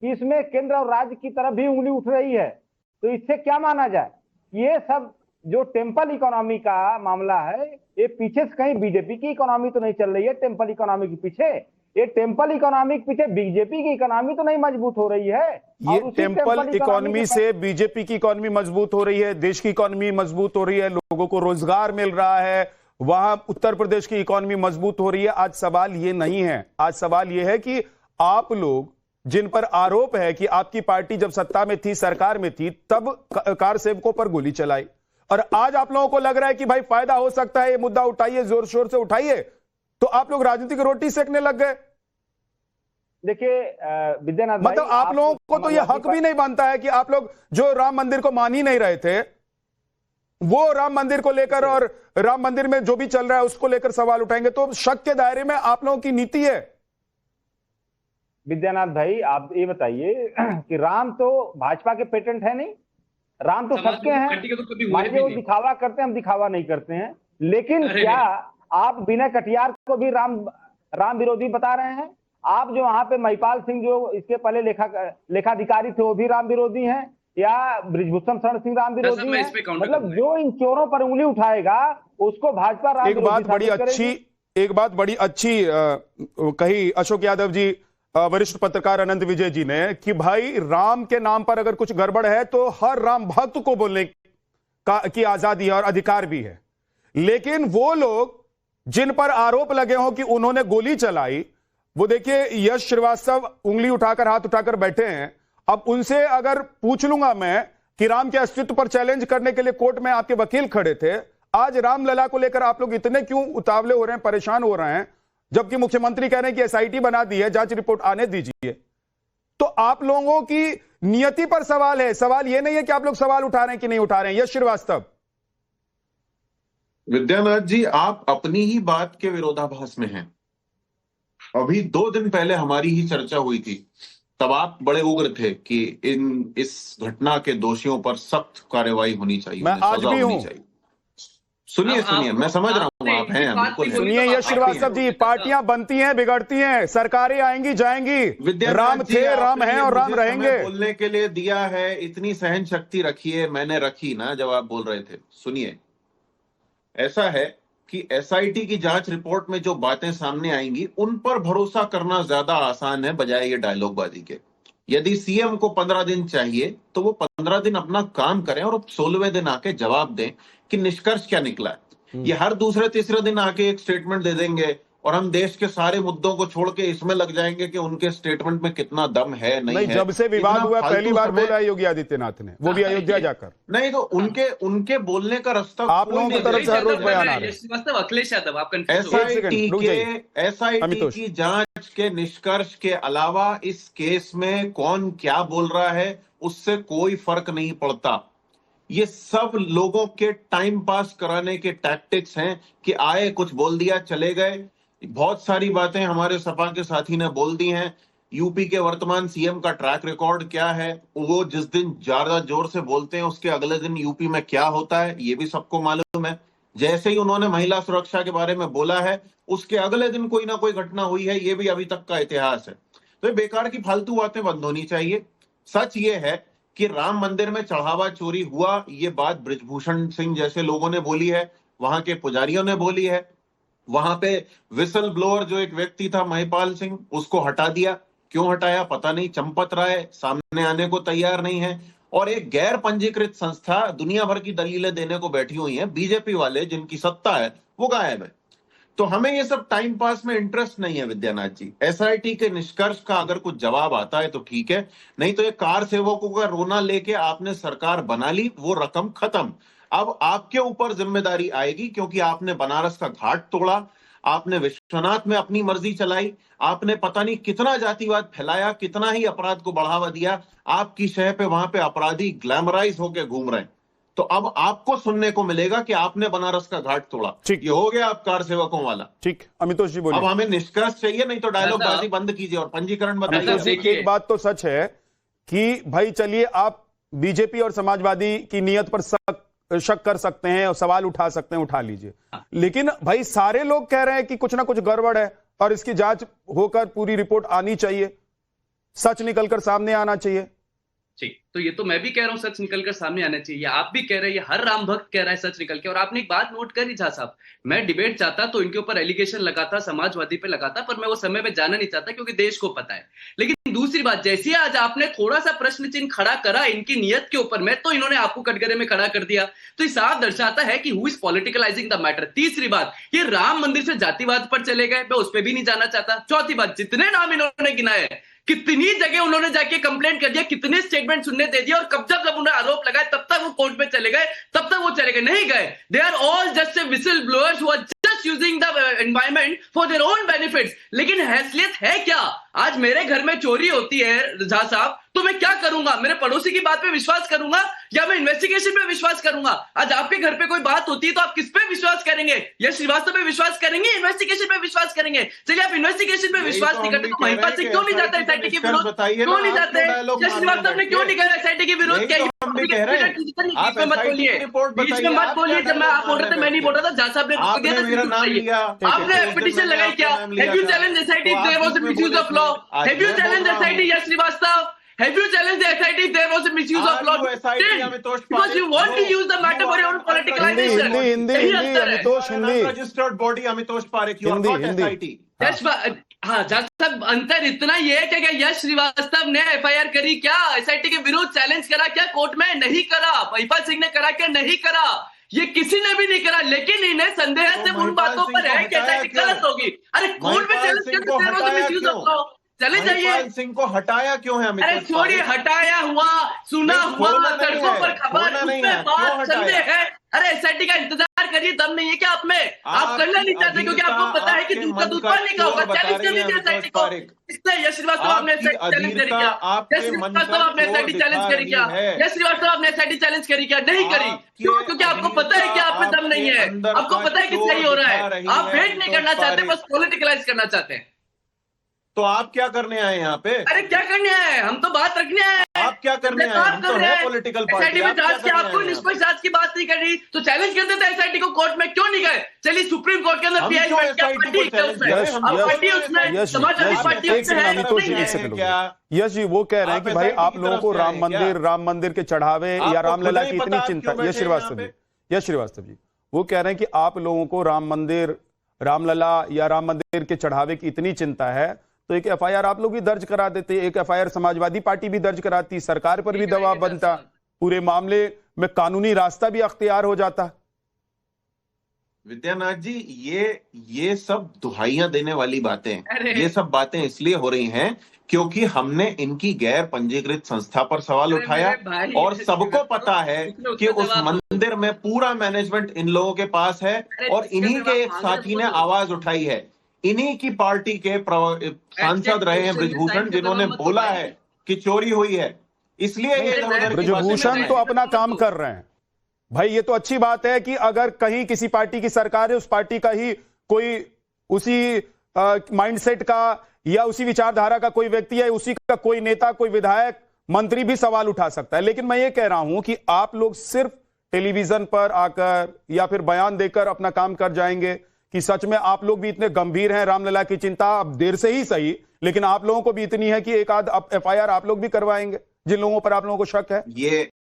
कि इसमें केंद्र और राज्य की तरफ भी उंगली उठ रही है। तो इससे क्या माना जाए? ये सब जो टेम्पल इकोनॉमी का मामला है, ये पीछे से कहीं बीजेपी की इकोनॉमी तो नहीं चल रही है टेम्पल इकोनॉमी के पीछे। ये टेम्पल इकोनॉमी के पीछे बीजेपी की इकोनॉमी तो नहीं मजबूत हो रही है। ये टेम्पल इकोनॉमी से बीजेपी की इकोनॉमी मजबूत हो रही है, देश की इकोनॉमी मजबूत हो रही है, लोगों को रोजगार मिल रहा है, वहां उत्तर प्रदेश की इकोनॉमी मजबूत हो रही है। आज सवाल ये नहीं है, आज सवाल ये है कि आप लोग जिन पर आरोप है कि आपकी पार्टी जब सत्ता में थी, सरकार में थी, तब कार सेवकों पर गोली चलाई, और आज आप लोगों को लग रहा है कि भाई फायदा हो सकता है, ये मुद्दा उठाइए, जोर शोर से उठाइए, तो आप लोग राजनीतिक रोटी सेकने लग गए। देखिए विद्यानाथ, मतलब आप लोगों को तो यह हक भी नहीं बनता है कि आप लोग जो राम मंदिर को मान ही नहीं रहे थे, वो राम मंदिर को लेकर और राम मंदिर में जो भी चल रहा है उसको लेकर सवाल उठाएंगे, तो शक के दायरे में आप लोगों की नीति है। विद्यानाथ भाई, आप ये बताइए कि राम तो भाजपा के पेटेंट है नहीं, राम तो सबके हैं। मान लीजिए वो दिखावा करते हैं, हम दिखावा नहीं करते हैं, लेकिन क्या आप विनय कटियार को भी राम विरोधी बता रहे हैं? आप जो वहां पे महिपाल सिंह जो इसके पहले लेखाधिकारी थे वो भी राम विरोधी हैं, या ब्रिजभूषण शरण सिंह राम विरोधी हैं? मतलब जो इन चोरों पर उंगली उठाएगा उसको भाजपा राम एक बात बड़ी अच्छी कही अशोक यादव जी, वरिष्ठ पत्रकार अनंत विजय जी ने, कि भाई राम के नाम पर अगर कुछ गड़बड़ है तो हर राम भक्त को बोलने की आजादी है और अधिकार भी है, लेकिन वो लोग जिन पर आरोप लगे हो कि उन्होंने गोली चलाई, वो देखिए यश श्रीवास्तव उंगली उठाकर, हाथ उठाकर बैठे हैं। अब उनसे अगर पूछ लूंगा मैं कि राम के अस्तित्व पर चैलेंज करने के लिए कोर्ट में आपके वकील खड़े थे, आज रामलला को लेकर आप लोग इतने क्यों उतावले हो रहे हैं, परेशान हो रहे हैं, जबकि मुख्यमंत्री कह रहे हैं कि एसआईटी बना दी है, जांच रिपोर्ट आने दीजिए। तो आप लोगों की नियति पर सवाल है, सवाल यह नहीं है कि आप लोग सवाल उठा रहे हैं कि नहीं उठा रहे हैं। यश श्रीवास्तव, विद्यानाथ जी, आप अपनी ही बात के विरोधाभास में हैं। अभी 2 दिन पहले हमारी ही चर्चा हुई थी, तब आप बड़े उग्र थे कि इस घटना के दोषियों पर सख्त कार्रवाई होनी चाहिए, मैं आज भी हूं। सुनिए, मैं समझ रहा हूं, आप हैं बिल्कुल। सुनिए यश श्रीवास्तव जी, पार्टियां बनती हैं, बिगड़ती हैं, सरकारें आएंगी जाएंगी, राम थे, राम हैं और राम रहेंगे। बोलने के लिए दिया है, इतनी सहन शक्ति रखिए, मैंने रखी ना जब आप बोल रहे थे। सुनिए, ऐसा है कि एसआईटी की जांच रिपोर्ट में जो बातें सामने आएंगी उन पर भरोसा करना ज्यादा आसान है बजाय ये डायलॉगबाजी के। यदि सीएम को 15 दिन चाहिए तो वो 15 दिन अपना काम करें और 16वें दिन आके जवाब दें कि निष्कर्ष क्या निकला है। ये हर दूसरे तीसरे दिन आके एक स्टेटमेंट दे देंगे और हम देश के सारे मुद्दों को छोड़ के इसमें लग जाएंगे कि उनके स्टेटमेंट में कितना दम है नहीं है। जब से विवाद हुआ पहली बार बोला योगी आदित्यनाथ ने, वो भी अयोध्या जाकर। नहीं तो उनके बोलने का रास्ता आप लोगों की तरफ से हर रोज बयान आ रहे हैं। अखिलेश यादव, आप एसआईटी की जांच के निष्कर्ष के अलावा इस केस में कौन क्या बोल रहा है उससे कोई फर्क नहीं पड़ता। ये सब लोगों के टाइम पास कराने के टैक्टिक्स हैं कि आए कुछ बोल दिया चले गए। बहुत सारी बातें हमारे सपा के साथी ने बोल दी हैं। यूपी के वर्तमान सीएम का ट्रैक रिकॉर्ड क्या है, वो जिस दिन ज्यादा जोर से बोलते हैं उसके अगले दिन यूपी में क्या होता है ये भी सबको मालूम है। जैसे ही उन्होंने महिला सुरक्षा के बारे में बोला है उसके अगले दिन कोई ना कोई घटना हुई है, ये भी अभी तक का इतिहास है। तो ये बेकार की फालतू बातें बंद होनी चाहिए। सच ये है कि राम मंदिर में चढ़ावा चोरी हुआ, ये बात ब्रिजभूषण सिंह जैसे लोगों ने बोली है, वहां के पुजारियों ने बोली है। वहां पे विसल ब्लोअर जो एक व्यक्ति था महिपाल सिंह, उसको हटा दिया। क्यों हटाया पता नहीं, चंपत राय सामने आने को तैयार नहीं है। और एक गैर पंजीकृत संस्था दुनिया भर की दलीलें देने को बैठी हुई है, बीजेपी वाले जिनकी सत्ता है वो गायब है। तो हमें ये सब टाइम पास में इंटरेस्ट नहीं है विद्यानाथ जी। एसआईटी के निष्कर्ष का अगर कुछ जवाब आता है तो ठीक है, नहीं तो ये कार सेवकों का रोना लेके आपने सरकार बना ली, वो रकम खत्म। अब आपके ऊपर जिम्मेदारी आएगी क्योंकि आपने बनारस का घाट तोड़ा, आपने विश्वनाथ में अपनी मर्जी चलाई, आपने पता नहीं कितना जातिवाद फैलाया, कितना ही अपराध को बढ़ावा दिया। आपकी शह पे वहां पे अपराधी ग्लैमराइज होके घूम रहे हैं। तो अब आपको सुनने को मिलेगा कि आपने बनारस का घाट तोड़ा। ठीक, ये हो गया आप कार सेवकों वाला। ठीक, अमितोष जी बोलिए। अब हमें निष्कर्ष चाहिए, नहीं तो डायलॉग बाजी बंद कीजिए और पंजीकरण बताइए। एक बात तो सच है कि भाई चलिए, आप बीजेपी और समाजवादी की नीयत पर शक कर सकते हैं और सवाल उठा सकते हैं, उठा लीजिए, लेकिन भाई सारे लोग कह रहे हैं कि कुछ ना कुछ गड़बड़ है और इसकी जांच होकर पूरी रिपोर्ट आनी चाहिए। सच निकलकर सामने आना चाहिए। ठीक, तो ये तो मैं भी कह रहा हूं सच निकलकर सामने आना चाहिए, आप भी कह रहे हैं, ये हर राम भक्त कह रहा है सच निकल के। और आपने एक बात नोट करी झा साहब, मैं डिबेट चाहता तो इनके ऊपर एलिगेशन लगाता, समाजवादी पे लगाता, पर मैं वो समय में जाना नहीं चाहता क्योंकि देश को पता है। लेकिन दूसरी बात, जैसे आज आपने थोड़ा सा प्रश्न चिन्ह खड़ा करा इनकी नियत के ऊपर में, तो इन्होंने आपको कटघरे में खड़ा कर दिया। तो ये साफ दर्शाता है कि हु इज पॉलिटिकलाइजिंग द मैटर। तीसरी बात, ये राम मंदिर से जातिवाद पर चले गए, मैं उस पर भी नहीं जाना चाहता। चौथी बात, जितने नाम इन्होंने गिनाए, कितनी जगह उन्होंने जाके कंप्लेंट कर दिया, कितने स्टेटमेंट सुनने दे दिया, और कब जब उन्हें आरोप लगाए तब तक वो कोर्ट में चले गए, तब तक वो चले गए, नहीं गए। They are all just a whistle blowers who are just using the environment for their own benefits. लेकिन हैसियत है क्या? आज मेरे घर में चोरी होती है झा साहब, तो मैं क्या करूंगा? मेरे पड़ोसी की बात पे विश्वास करूंगा या मैं इन्वेस्टिगेशन पे विश्वास करूंगा? आज आपके घर पे कोई बात होती है तो आप किस पे विश्वास करेंगे? यश श्रीवास्तव पे विश्वास करेंगे, इन्वेस्टिगेशन पे विश्वास करेंगे? चलिए, आप इन्वेस्टिगेशन पे विश्वास नहीं करते तो महिपाल सिंह क्यों नहीं जाता एसआईटी के विरोध? क्यों नहीं जाते? यश श्रीवास्तव ने क्यों नहीं कहा एसआईटी के विरोध? क्या मत बोलिए, बीच में मत बोलिए। जब मैं आप बोल रहे थे मैं नहीं बोल रहा था, झा साहब ने आपने पिटीशन लगाई क्या? Have you challenged SIT if there was a misuse of law? Have you challenged SIT, Yash Srivastava? Have you challenged the SIT if there was a misuse of law? Because you want to use the matter for your own politicalization. Hindi Amitosh, Hindi registered body Amitosh Parekh, you are not SIT. यश, हाँ झा साहब, अंतर इतना ये है कि क्या यश श्रीवास्तव ने एफआईआर करी क्या? एसआईटी के विरुद्ध चैलेंज करा क्या कोर्ट में? नहीं करा। महिपाल सिंह ने करा क्या? नहीं करा। ये किसी ने भी नहीं करा। लेकिन इन्हें संदेह से उन बातों पर है कि एसआईटी गलत होगी। अरे कोर्ट में चैलेंज करते चले जाइए। सिंह को हटाया क्यों है? अरे छोड़िए, हटाया हुआ, सुना हुआ, सड़कों पर खबर, उसमें बात संदेह है। अरे एसआईटी का इंतजार करिए, दम नहीं है क्या आप में? आप करना नहीं चाहते क्योंकि आपको पता है कि दूध का दूध पानी का होगा। चैलेंज कर दीजिए एसआईटी को। इससे यश श्रीवास्तव आपने चैलेंज करी क्या? यश श्रीवास्तव आपने एसआईटी चैलेंज करी क्या? यश श्रीवास्तव आपने एसआईटी चैलेंज करी क्या? नहीं करी। क्यों? क्योंकि आपको पता है कि आप में दम नहीं है, आपको पता है कि सही हो रहा है। आप वेट नहीं करना चाहते, बस पॉलिटिकलाइज करना चाहते हैं। तो आप क्या करने आए यहाँ पे? अरे क्या करने आए? हम तो बात रखने आए। आप क्या करने आए? हम तो है पॉलिटिकल पार्टी। आपको निष्पक्ष जांच की बात नहीं कर रही तो चैलेंज कर देते एसआईटी को। कोर्ट में क्यों नहीं गए? चलिए, सुप्रीम कोर्ट के अंदर यश जी वो कह रहे हैं कि भाई आप लोगों को राम मंदिर के चढ़ावे या रामलला की इतनी चिंता। यश श्रीवास्तव जी वो कह रहे हैं कि आप लोगों को राम मंदिर, रामलला या राम मंदिर के चढ़ावे की इतनी चिंता है तो एक एफआईआर आप लोग भी दर्ज करा देते, एक एफआईआर समाजवादी पार्टी भी दर्ज कराती, सरकार पर भी दबाव बनता, पूरे मामले में कानूनी रास्ता भी अख्तियार हो जाता। विद्यानाथ जी, ये सब दुहाइयां देने वाली बातें, ये सब बातें इसलिए हो रही हैं क्योंकि हमने इनकी गैर पंजीकृत संस्था पर सवाल उठाया और सबको पता है कि उस मंदिर में पूरा मैनेजमेंट इन लोगों के पास है और इन्हीं के एक साथी ने आवाज उठाई है। इन्हीं की पार्टी के सांसद रहे हैं बृजभूषण, जिन्होंने बोला है कि चोरी हुई है। इसलिए ये बृजभूषण तो अपना काम कर रहे हैं भाई। ये तो अच्छी बात है कि अगर कहीं किसी पार्टी की सरकार है, उस पार्टी का ही कोई उसी माइंडसेट का या उसी विचारधारा का कोई व्यक्ति है, उसी का कोई नेता, कोई विधायक, मंत्री भी सवाल उठा सकता है। लेकिन मैं ये कह रहा हूं कि आप लोग सिर्फ टेलीविजन पर आकर या फिर बयान देकर अपना काम कर जाएंगे कि सच में आप लोग भी इतने गंभीर हैं रामलला की चिंता, अब देर से ही सही, लेकिन आप लोगों को भी इतनी है कि एक आध एफआईआर आप लोग भी करवाएंगे जिन लोगों पर आप लोगों को शक है। ये